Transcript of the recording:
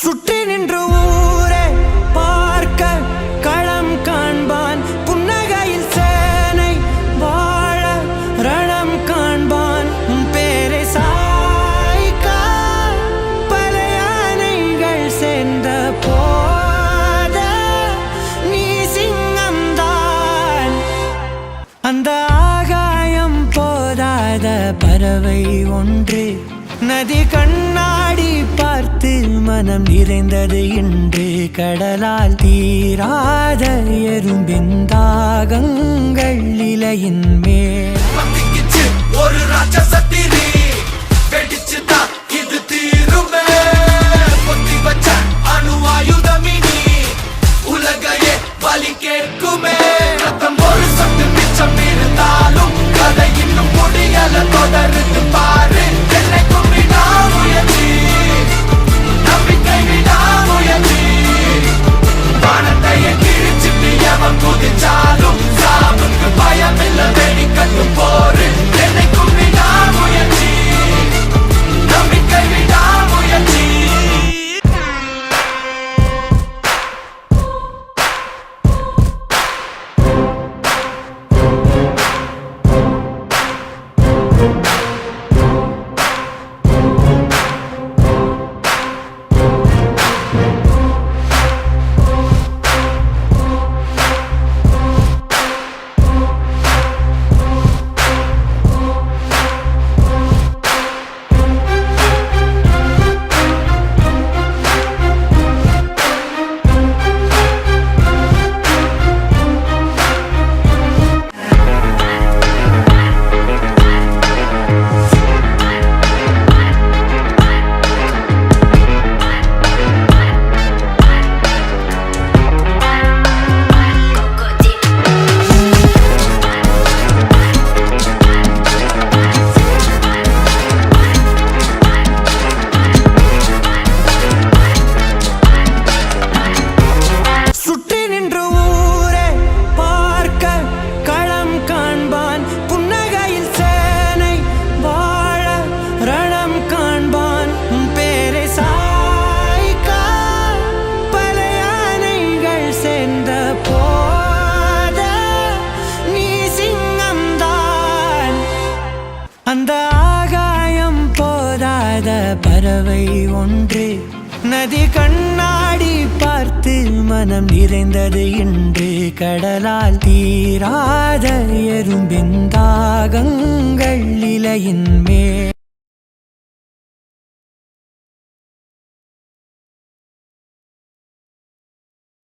சுற்றி நின்று ஊரே பார்க்க களம் காண்பான் புன்னகையில் சேனை வாழ ரணம் காண்பான் பேரை சாய்க்க பல யானைகள் சேர்ந்த போத நீ சிங்கம்தான் அந்த ஆகாயம் போதாத பறவை ஒன்று நதி கண்ணாடி பார்த்து மனம் நிறைந்தது இன்று கடலால் தீராத எறும்பின் தாகங்கள் இலையின் மேல் ஒரு ராட்சசத்திரி வெடிச்சுதா இது தீருமே பொத்தி வச்ச அணு ஆயுதமினி உலகையே வலி கேட்குமே ரத்தம் ஒரு சொட்டு மிச்சம் இருந்தாலும் கதை இன்னும் முடியல தொடர்ந்து பாரு அந்த ஆகாயம் போதாத பறவை ஒன்று நதி கண்ணாடி பார்த்து மனம் நிறைந்தது இன்று கடலால் தீராத எறும்பின் தாகங்கள் இலையின் மேல்